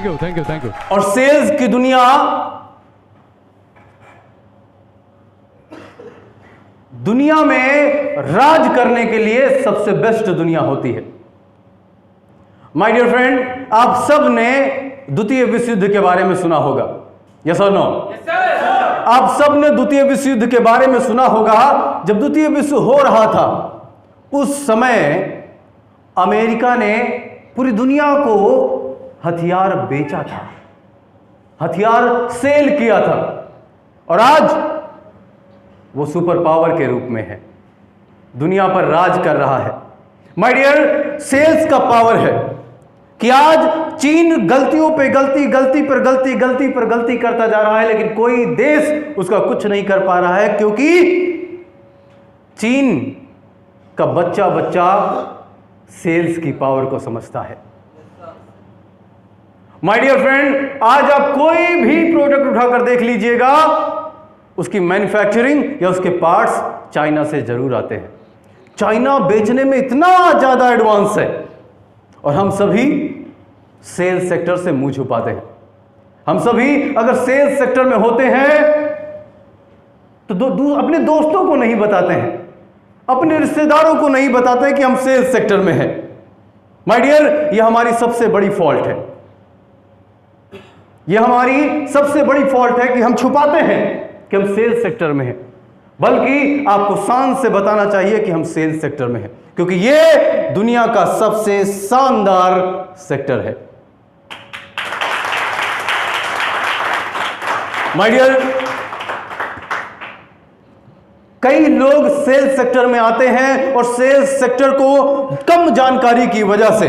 You thank you thank you. और sales की दुनिया में राज करने के लिए सबसे बेस्ट दुनिया होती है। माय डियर फ्रेंड, आप सब ने द्वितीय विश्व युद्ध के बारे में सुना होगा, यस और नो? आप सब ने द्वितीय विश्व युद्ध के बारे में सुना होगा। जब द्वितीय विश्व हो रहा था उस समय अमेरिका ने पूरी दुनिया को हथियार बेचा था, हथियार सेल किया था, और आज वो सुपर पावर के रूप में है, दुनिया पर राज कर रहा है। माय डियर, सेल्स का पावर है कि आज चीन गलतियों पे गलती, गलती पर गलती, गलती पर गलती करता जा रहा है, लेकिन कोई देश उसका कुछ नहीं कर पा रहा है, क्योंकि चीन का बच्चा बच्चा सेल्स की पावर को समझता है। माय डियर फ्रेंड, आज आप कोई भी प्रोडक्ट उठाकर देख लीजिएगा, उसकी मैन्युफैक्चरिंग या उसके पार्ट्स चाइना से जरूर आते हैं। चाइना बेचने में इतना ज्यादा एडवांस है, और हम सभी सेल्स सेक्टर से मुंह छुपाते हैं। हम सभी अगर सेल्स सेक्टर में होते हैं तो अपने दोस्तों को नहीं बताते हैं, अपने रिश्तेदारों को नहीं बताते हैं कि हम सेल्स सेक्टर में हैं। माय डियर, यह हमारी सबसे बड़ी फॉल्ट है, यह हमारी सबसे बड़ी फॉल्ट है कि हम छुपाते हैं कि हम सेल्स सेक्टर में हैं, बल्कि आपको शान से बताना चाहिए कि हम सेल्स सेक्टर में हैं, क्योंकि यह दुनिया का सबसे शानदार सेक्टर है। माय डियर, कई लोग सेल्स सेक्टर में आते हैं और सेल्स सेक्टर को कम जानकारी की वजह से,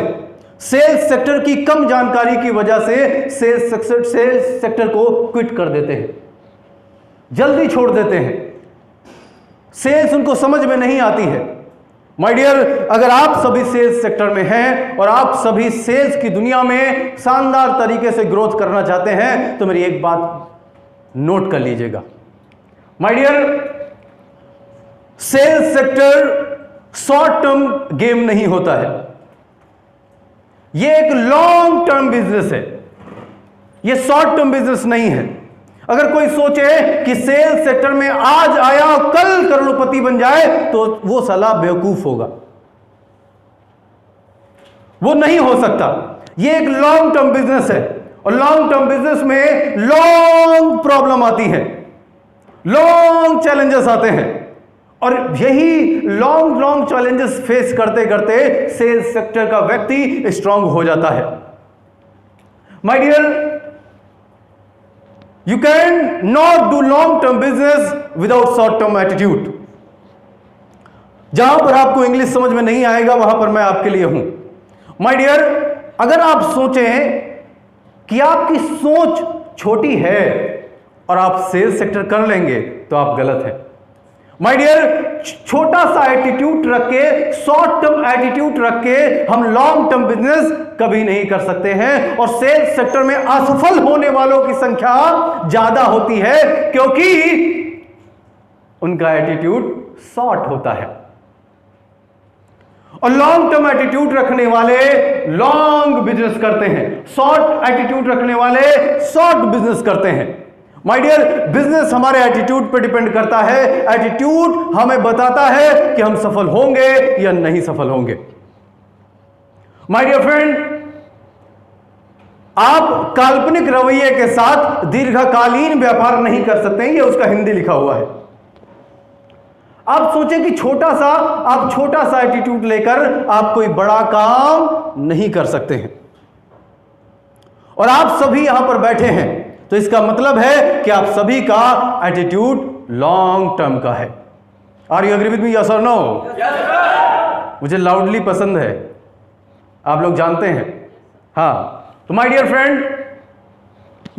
सेल्स सेक्टर की कम जानकारी की वजह से सेल्स सेक्टर को क्विट कर देते हैं, जल्दी छोड़ देते हैं। सेल्स उनको समझ में नहीं आती है। माय डियर, अगर आप सभी सेल्स सेक्टर में हैं और आप सभी सेल्स की दुनिया में शानदार तरीके से ग्रोथ करना चाहते हैं, तो मेरी एक बात नोट कर लीजिएगा। My dear, sales sector short term game नहीं होता है, यह एक लॉन्ग टर्म बिजनेस है, यह शॉर्ट टर्म बिजनेस नहीं है। अगर कोई सोचे कि सेल्स सेक्टर में आज आया और कल करोड़पति बन जाए, तो वो साला बेवकूफ होगा, वो नहीं हो सकता। ये एक लॉन्ग टर्म बिजनेस है, और लॉन्ग टर्म बिजनेस में लॉन्ग प्रॉब्लम आती है, लॉन्ग चैलेंजेस आते हैं, और यही लॉन्ग चैलेंजेस फेस करते करते सेल्स सेक्टर का व्यक्ति स्ट्रांग हो जाता है। My dear, you can not do long term business without short term attitude। जहां पर आपको इंग्लिश समझ में नहीं आएगा वहां पर मैं आपके लिए हूं। माय डियर, अगर आप सोचें कि आपकी सोच छोटी है और आप सेल्स सेक्टर कर लेंगे, तो आप गलत हैं। माय डियर, छोटा सा एटीट्यूड रख के, शॉर्ट टर्म एटीट्यूड रख के हम लॉन्ग टर्म बिजनेस कभी नहीं कर सकते हैं, और सेल्स सेक्टर में असफल होने वालों की संख्या ज्यादा होती है, क्योंकि उनका एटीट्यूड शॉर्ट होता है। और लॉन्ग टर्म एटीट्यूड रखने वाले लॉन्ग बिजनेस करते हैं, शॉर्ट एटीट्यूड रखने वाले शॉर्ट बिजनेस करते हैं। माय डियर, बिजनेस हमारे एटीट्यूड पर डिपेंड करता है। एटीट्यूड हमें बताता है कि हम सफल होंगे या नहीं सफल होंगे। माय डियर फ्रेंड, आप काल्पनिक रवैये के साथ दीर्घकालीन व्यापार नहीं कर सकते हैं, ये उसका हिंदी लिखा हुआ है। आप सोचें कि आप छोटा सा एटीट्यूड लेकर आप कोई बड़ा काम नहीं कर सकते हैं, और आप सभी यहां पर बैठे हैं, तो इसका मतलब है कि आप सभी का एटीट्यूड लॉन्ग टर्म का है। Are you agree with me, yes और नो? मुझे लाउडली पसंद है, आप लोग जानते हैं। हाँ, तो माय डियर फ्रेंड,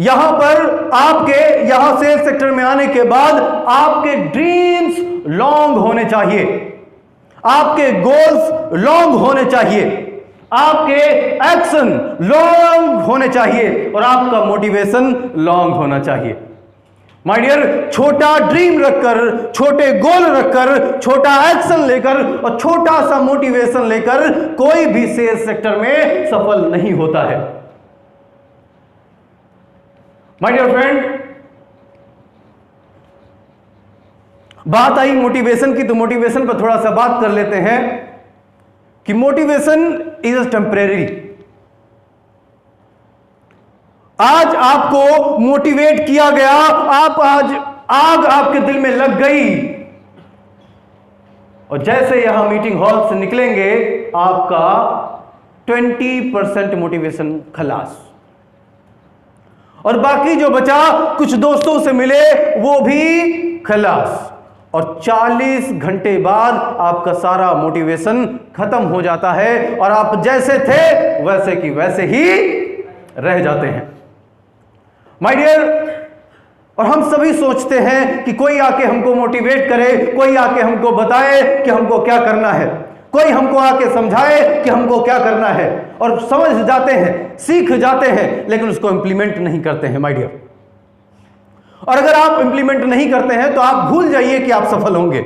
यहां पर यहां सेल्स सेक्टर में आने के बाद आपके ड्रीम्स लॉन्ग होने चाहिए, आपके गोल्स लॉन्ग होने चाहिए, आपके एक्शन लॉन्ग होने चाहिए, और आपका मोटिवेशन लॉन्ग होना चाहिए। माय डियर, छोटा ड्रीम रखकर, छोटे गोल रखकर, छोटा एक्शन लेकर और छोटा सा मोटिवेशन लेकर कोई भी सेल्स सेक्टर में सफल नहीं होता है। माय डियर फ्रेंड, बात आई मोटिवेशन की, तो मोटिवेशन पर थोड़ा सा बात कर लेते हैं कि मोटिवेशन इज टेम्परेरी। आज आपको मोटिवेट किया गया, आप आज आग आपके दिल में लग गई, और जैसे यहां मीटिंग हॉल से निकलेंगे आपका 20% मोटिवेशन खलास, और बाकी जो बचा कुछ दोस्तों से मिले वो भी खलास, और 40 घंटे बाद आपका सारा मोटिवेशन खत्म हो जाता है और आप जैसे थे वैसे की वैसे ही रह जाते हैं। माय डियर, और हम सभी सोचते हैं कि कोई आके हमको मोटिवेट करे, कोई आके हमको बताए कि हमको क्या करना है, कोई हमको आके समझाए कि हमको क्या करना है, और समझ जाते हैं, सीख जाते हैं, लेकिन उसको इंप्लीमेंट नहीं करते हैं माय डियर। और अगर आप इंप्लीमेंट नहीं करते हैं तो आप भूल जाइए कि आप सफल होंगे।